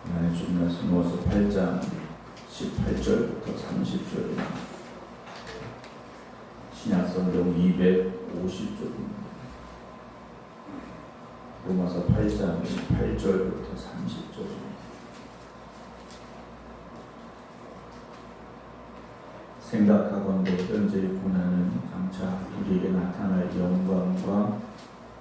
하나님의 주님 말씀 모아서 8장 18절부터 30절입니다. 신약성경 250쪽입니다. 로마서 8장 18절부터 30절입니다. 생각하건대 현재의 고난은 장차 우리에게 나타날 영광과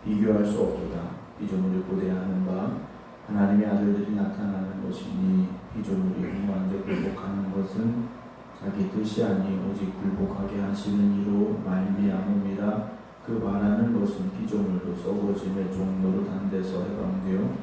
비교할 수 없도다. 피조물이 고대하는 바 하나님의 아들들이 나타나는 것이니 피조물이 hum한데 굴복하는 것은 자기 뜻이 아니 오직 굴복하게 하시는 이로 말미암음이라. 그 말하는 것은 피조물도 썩어짐의 종로로 단 데서 해방되어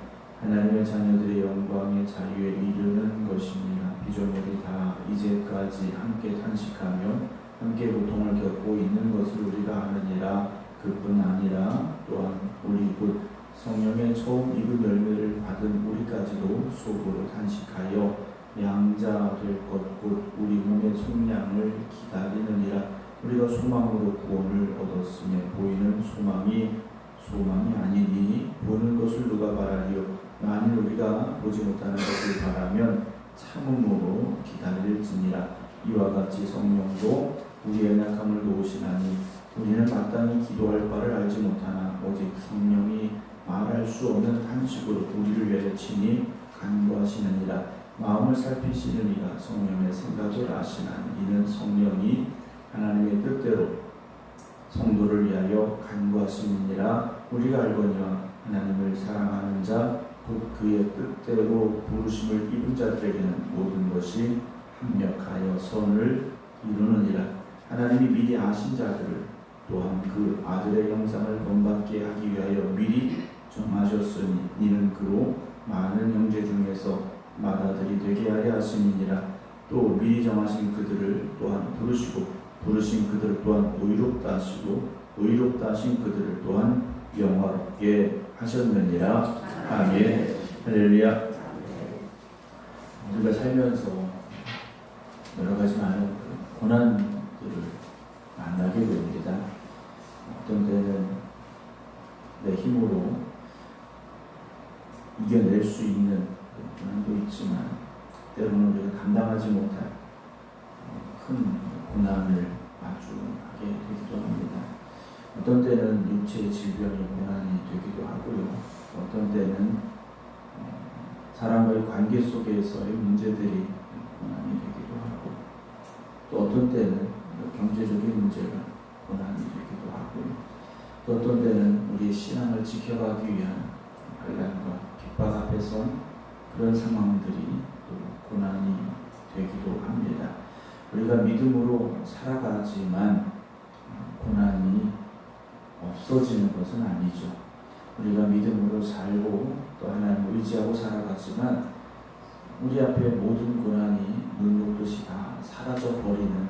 하나님의 자녀들의 영광의 자유에 이르는 것입니다. 피조물이 다 이제까지 함께 탄식하며 함께 고통을 겪고 있는 것을 우리가 아느니라. 그뿐 아니라 또한 우리 곧 성령의 처음 입은 열매를 받은 우리까지도 속으로 탄식하여 양자 될 것 곧 우리 몸의 속량을 기다리느니라. 우리가 소망으로 구원을 얻었으며 보이는 소망이 아니니 보는 것을 누가 바라리요. 만일 우리가 보지 못하는 것을 바라면 참음으로 기다릴지니라. 이와 같이 성령도 우리의 약함을 도우시나니 우리는 마땅히 기도할 바를 알지 못하나 오직 성령이 말할 수 없는 탄식으로 우리를 위하여 친히 간구하시느니라. 마음을 살피시는 이가 성령의 생각을 아시나니 이는 성령이 하나님의 뜻대로 성도를 위하여 간구하시느니라. 우리가 알거니와 하나님을 사랑하는 자 곧 그의 뜻대로 부르심을 입은 자들에게는 모든 것이 합력하여 선을 이루느니라. 하나님이 미리 아신 자들을 또한 그 아들의 형상을 본받게 하기 위하여 미리 정하셨으니 이는 그로 많은 형제 중에서 맏아들이 되게 하려 하심이니라. 또 미리 정하신 그들을 또한 부르시고 부르신 그들을 또한 의롭다 하시고 의롭다 하신 그들을 또한 영화롭게 하셨느니라. 아멘. 할렐루야. 우리가 살면서 여러 가지 많은 고난들을 만나게 됩니다. 어떤 때는 내 힘으로 이겨낼 수 있는 고난도 있지만 때로는 우리가 감당하지 못할 큰 고난을 마주하게 되기도 합니다. 어떤 때는 육체의 질병이 고난이 되기도 하고요. 어떤 때는 사람과의 관계 속에서의 문제들이 고난이 되기도 하고, 또 어떤 때는 경제적인 문제가 고난이 되기도 하고요. 또 어떤 때는 우리의 신앙을 지켜가기 위한 반란과 핍박 앞에서 그런 상황들이 또 고난이 되기도 합니다. 우리가 믿음으로 살아가지만 고난이 없어지는 것은 아니죠. 우리가 믿음으로 살고 또 하나님을 의지하고 살아가지만 우리 앞에 모든 고난이 눈 녹듯이 다 사라져버리는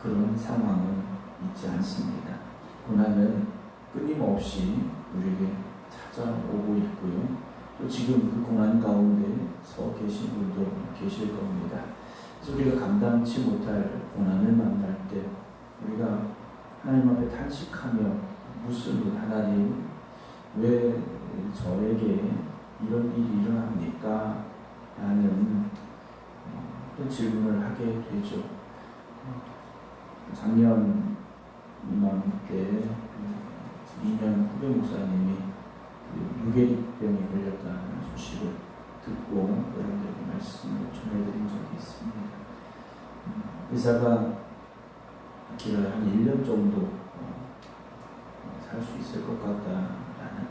그런 상황은 있지 않습니다. 고난은 끊임없이 우리에게 찾아오고 있고요. 또 지금 그 고난 가운데 서 계신 분도 계실 겁니다. 그래서 우리가 감당치 못할 고난을 만날 때 우리가 하나님 앞에 탄식하며 묻습니다. 하나님, 왜 저에게 이런 일이 일어납니까? 라는 그런 질문을 하게 되죠. 작년 이맘때 2년 후배 목사님이 유괴병에 걸렸다는 소식을 듣고 여러분들에게 말씀을 전해드린 적이 있습니다. 의사가 길어야 한 1년 정도 살 수 있을 것 같다라는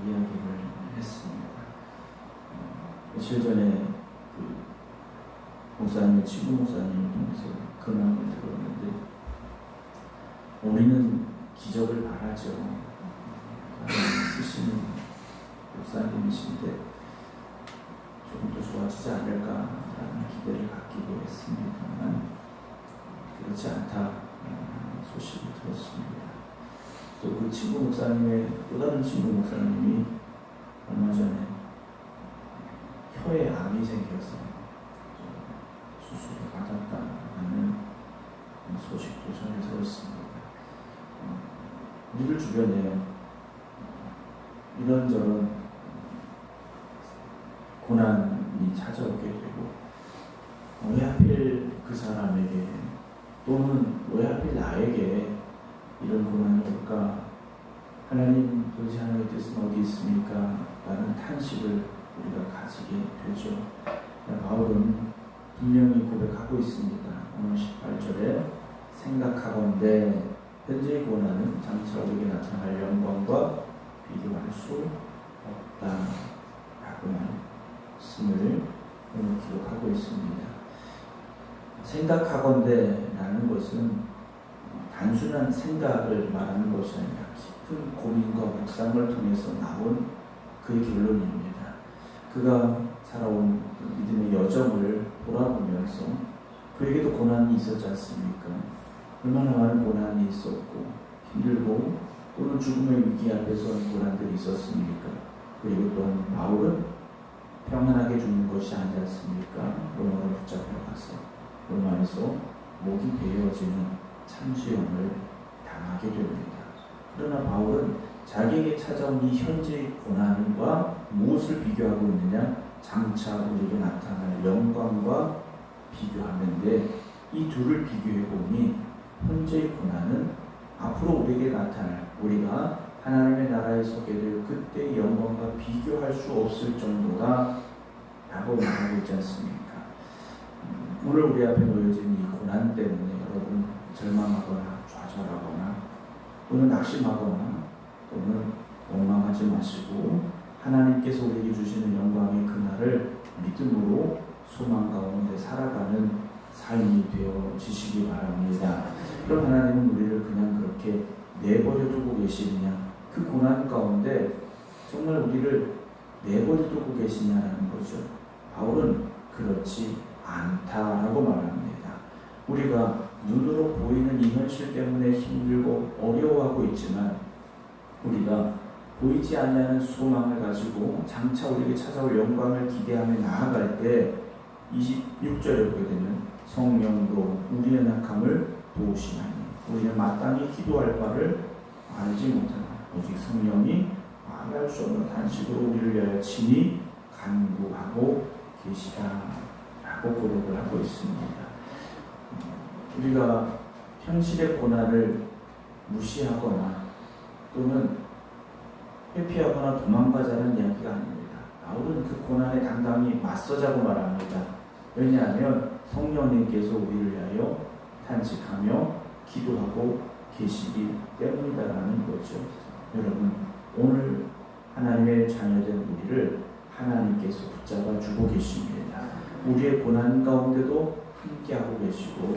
이야기를 했습니다. 며칠 전에 그 목사님, 친구 목사님을 통해서 근황을 들었는데 우리는 기적을 바라죠. 쓰시는 목사님이신데 조금 더 좋아지지 않을까라는 기대를 갖기도 했습니다만 그렇지 않다는 소식을 들었습니다. 또 그 친구 목사님의 또 다른 친구 목사님이 얼마 전에 혀에 암이 생겨서 수술을 받았다는 소식도 전해 들었습니다. 우리들 주변에 이런저런 고난이 찾아오게 되고, 왜 하필 그 사람에게 또는 왜 하필 나에게 이런 고난이 올까? 하나님, 도대체 하나님의 뜻은 어디 있습니까? 라는 탄식을 우리가 가지게 되죠. 바울은 분명히 고백하고 있습니다. 오늘 18절에 생각하건대 현재의 고난은 장차 우리에게 나타날 영광과 비교할 수 없다 라고 말씀을 오늘 기록하고 있습니다. 생각하건대 라는 것은 단순한 생각을 말하는 것이 아니라 깊은 고민과 묵상을 통해서 나온 그의 결론입니다. 그가 살아온 믿음의 여정을 돌아보면서 그에게도 고난이 있었지 않습니까? 얼마나 많은 고난이 있었고 힘들고 또는 죽음의 위기 앞에서 고난들이 있었습니까? 그리고 또한 바울은 평안하게 죽는 것이 아니지 않습니까? 로마로 붙잡혀가서 로마에서 목이 베어지는 참수형을 당하게 됩니다. 그러나 바울은 자기에게 찾아온 이 현재의 고난과 무엇을 비교하고 있느냐? 장차 우리에게 나타날 영광과 비교하는데, 이 둘을 비교해 보니 현재의 고난은 앞으로 우리에게 나타날, 우리가 하나님의 나라에 서게 될 그때의 영광과 비교할 수 없을 정도다 라고 말하고 있지 않습니까? 오늘 우리 앞에 놓여진 이 고난 때문에 여러분 절망하거나 좌절하거나 또는 낙심하거나 또는 원망하지 마시고 하나님께서 우리에게 주시는 영광의 그날을 믿음으로 소망 가운데 살아가는 삶이 되어지시기 바랍니다. 그럼 하나님은 우리를 그냥 그렇게 내버려 두고 계시느냐, 그 고난 가운데 정말 우리를 내버려 두고 계시냐라는 거죠. 바울은 그렇지 않다라고 말합니다. 우리가 눈으로 보이는 이 현실 때문에 힘들고 어려워하고 있지만 우리가 보이지 아니하는 소망을 가지고 장차 우리에게 찾아올 영광을 기대하며 나아갈 때 26절에 보게 되면 성령으로 우리의 약함을 도우시나니 우리는 마땅히 기도할 바를 알지 못하나 오직 성령이 말할 수 없는 탄식으로 우리를 위하여 친히 간구하고 계시다라고 고백을 하고 있습니다. 우리가 현실의 고난을 무시하거나 또는 회피하거나 도망가자는 이야기가 아닙니다. 바울은 그 고난에 당당히 맞서자고 말합니다. 왜냐하면 성령님께서 우리를 위하여 탄식하며 기도하고 계시기 때문이다라는 거죠. 여러분, 오늘 하나님의 자녀된 우리를 하나님께서 붙잡아 주고 계십니다. 우리의 고난 가운데도 함께하고 계시고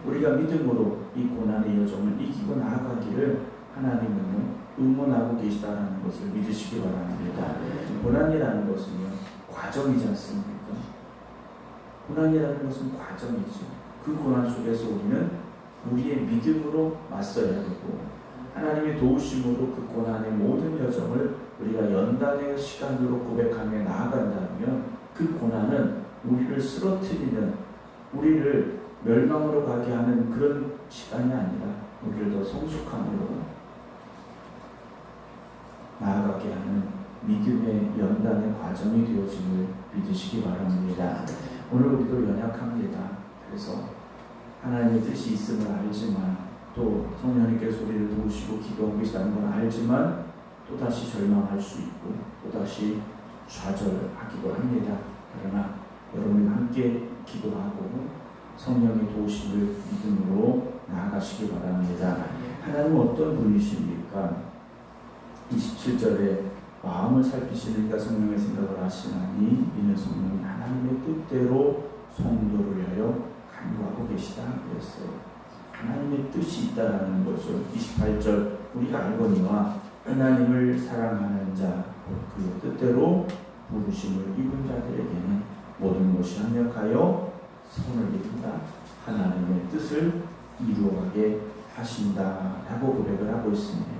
우리가 믿음으로 이 고난의 여정을 이기고 나아가기를 하나님은 응원하고 계시다는 것을 믿으시기 바랍니다. 고난이라는 것은요, 과정이지 않습니까? 고난이라는 것은 과정이죠. 그 고난 속에서 우리는 우리의 믿음으로 맞서야 되고 하나님의 도우심으로 그 고난의 모든 여정을 우리가 연단의 시간으로 고백하며 나아간다면 그 고난은 우리를 쓰러뜨리는, 우리를 멸망으로 가게 하는 그런 시간이 아니라 우리를 더 성숙함으로 나아가게 하는 믿음의 연단의 과정이 되어짐을 믿으시기 바랍니다. 오늘 우리도 연약합니다. 그래서 하나님의 뜻이 있음을 알지만 또 성령님께서 우리를 도우시고 기도하고 계시다는 걸 알지만 또다시 절망할 수 있고 또다시 좌절하기도 합니다. 그러나 여러분이 함께 기도하고 성령의 도우심을 믿음으로 나아가시기 바랍니다. 하나님은 어떤 분이십니까? 27절에 마음을 살피시니까 성령의 생각을 하시나니 이는 성령이 하나님의 뜻대로 성도를 위하여 간구하고 계시다 그랬어요. 하나님의 뜻이 있다라는 것을 28절 우리가 알거니와 하나님을 사랑하는 자 그 뜻대로 부르심을 입은 자들에게는 모든 것이 합력하여 선을 이룬다. 하나님의 뜻을 이루어가게 하신다라고 고백을 하고 있습니다.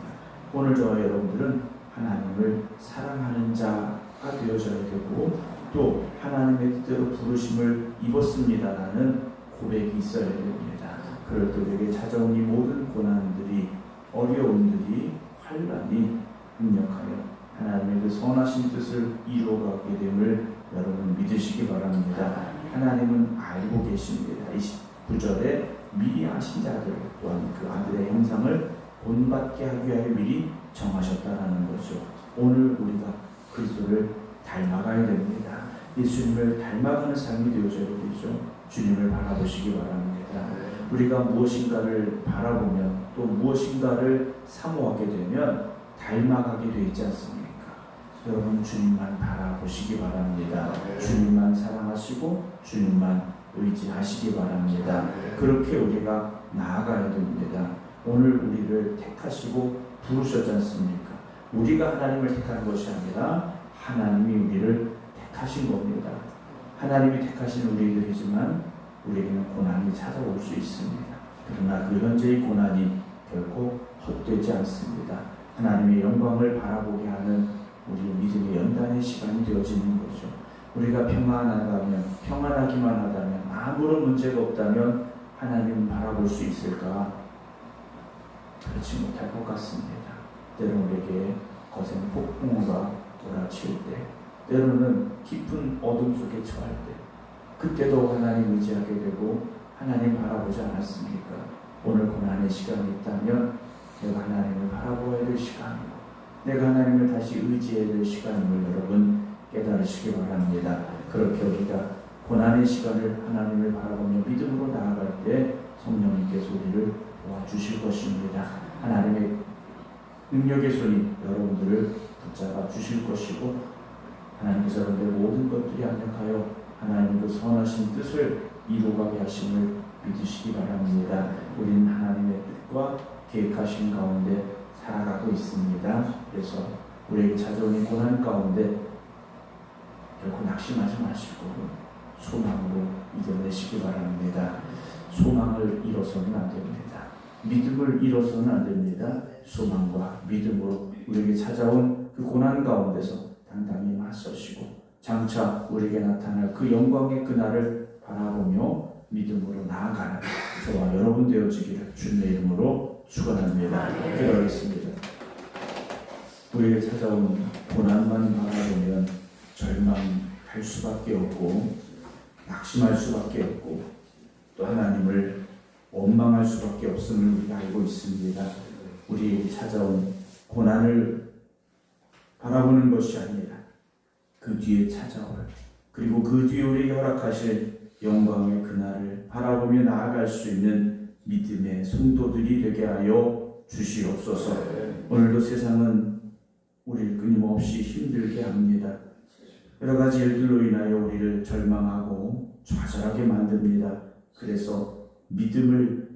오늘 저와 여러분들은 하나님을 사랑하는 자가 되어져야 되고 또 하나님의 뜻대로 부르심을 입었습니다라는 고백이 있어야 됩니다. 그럴 때 우리에게 찾아온 이 모든 고난들이, 어려움들이, 환란이 협력하여 하나님의 그 선하신 뜻을 이루어가게 됨을 여러분 믿으시기 바랍니다. 하나님은 알고 계십니다. 29절에 미리 아신 자들 또한 그 아들의 형상을 본받게 하기 위하여 미리 정하셨다라는 거죠. 오늘 우리가 그리스도를 닮아가야 됩니다. 예수님을 닮아가는 삶이 되어져야 되죠. 주님을 바라보시기 바랍니다. 우리가 무엇인가를 바라보면 또 무엇인가를 사모하게 되면 닮아가게 되어 있지 않습니까? 여러분 주님만 바라보시기 바랍니다. 주님만 사랑하시고 주님만 의지하시기 바랍니다. 그렇게 우리가 나아가야 됩니다. 오늘 우리를 택하시고 부르셨지 않습니까? 우리가 하나님을 택한 것이 아니라 하나님이 우리를 택하신 겁니다. 하나님이 택하신 우리들이지만 우리에게는 고난이 찾아올 수 있습니다. 그러나 그 현재의 고난이 결코 헛되지 않습니다. 하나님의 영광을 바라보게 하는 우리 믿음의 연단의 시간이 되어지는 거죠. 우리가 평안하기만 하다면 아무런 문제가 없다면 하나님 바라볼 수 있을까? 그렇지 못할 것 같습니다. 때로는 우리에게 거센 폭풍우가 몰아칠 때, 때로는 깊은 어둠 속에 처할 때, 그때도 하나님 의지하게 되고 하나님 바라보지 않았습니까? 오늘 고난의 시간이 있다면 내가 하나님을 바라보아야 될 시간이고 내가 하나님을 다시 의지해야 될 시간임을 여러분 깨달으시기 바랍니다. 그렇게 우리가 고난의 시간을 하나님을 바라보며 믿음으로 나아갈 때 성령님께서 우리를 도와주실 것입니다. 하나님의 능력의 손이 여러분들을 붙잡아 주실 것이고 하나님께서 여러분들의 모든 것들이 합력하여 하나님의 그 선하신 뜻을 이루어가게 하심을 믿으시기 바랍니다. 우리는 하나님의 뜻과 계획하신 가운데 살아가고 있습니다. 그래서 우리에게 찾아온 이 고난 가운데 결코 낙심하지 마시고 소망으로 이겨내시기 바랍니다. 소망을 잃어서는 안 됩니다. 믿음을 잃어서는 안 됩니다. 소망과 믿음으로 우리에게 찾아온 그 고난 가운데서 당당히 맞서시고 장차 우리에게 나타날 그 영광의 그날을 바라보며 믿음으로 나아가는 저와 여러분 되어지기를 주님의 이름으로 축원합니다. 기도하겠습니다. 우리에게 찾아온 고난만 바라보면 절망할 수밖에 없고 낙심할 수밖에 없고 또 하나님을 원망할 수밖에 없음을 우리가 알고 있습니다. 우리에게 찾아온 고난을 바라보는 것이 아니라 그 뒤에 찾아올 그리고 그 뒤에 우리에게 허락하실 영광의 그날을 바라보며 나아갈 수 있는 믿음의 성도들이 되게 하여 주시옵소서. 오늘도 세상은 우리를 끊임없이 힘들게 합니다. 여러 가지 일들로 인하여 우리를 절망하고 좌절하게 만듭니다. 그래서 믿음에서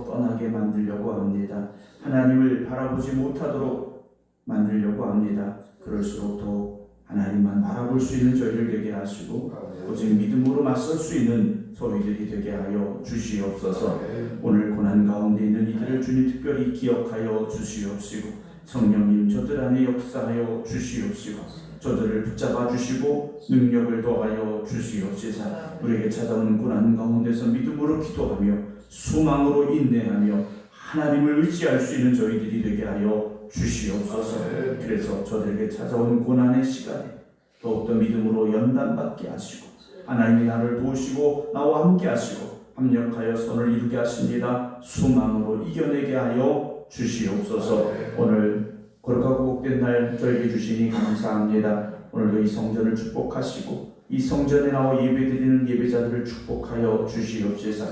떠나게 만들려고 합니다. 하나님을 바라보지 못하도록 만들려고 합니다. 그럴수록 더 하나님만 바라볼 수 있는 저희를 되게 하시고 오직 믿음으로 맞설 수 있는 저희들이 되게 하여 주시옵소서. 오늘 고난 가운데 있는 이들을 주님 특별히 기억하여 주시옵시고 성령님 저들 안에 역사하여 주시옵시고 저들을 붙잡아 주시고 능력을 더하여 주시옵시사. 우리에게 찾아오는 고난 가운데서 믿음으로 기도하며 소망으로 인내하며 하나님을 의지할 수 있는 저희들이 되게 하여 주시옵소서. 그래서 저들에게 찾아온 고난의 시간에 더욱더 믿음으로 연단받게 하시고 하나님이 나를 도우시고 나와 함께 하시고 합력하여 선을 이루게 하십니다. 소망으로 이겨내게 하여 주시옵소서. 오늘 거룩하고 복된 날 저에게 주시니 감사합니다. 오늘도 이 성전을 축복하시고 이 성전에 나와 예배드리는 예배자들을 축복하여 주시옵소서.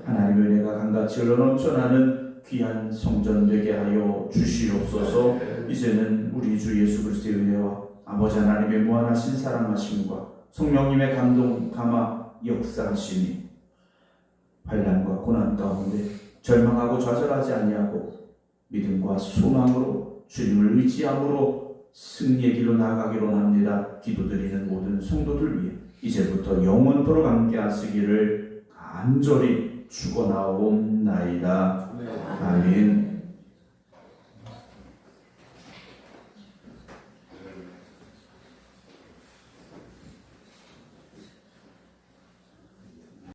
하나님의 은혜가 강같이 흘러넘쳐나는 귀한 성전 되게 하여 주시옵소서. 이제는 우리 주 예수 그리스도의 은혜와 아버지 하나님의 무한하신 사랑하심과 성령님의 감동 감화 역사하심이 환난과 고난 가운데 절망하고 좌절하지 아니하고 믿음과 소망으로 주님을 의지함으로 승리의 길로 나아가기로 합니다. 기도드리는 모든 성도들 위해 이제부터 영원토록 함께 하시기를 간절히 축원하옵나이다. 아멘.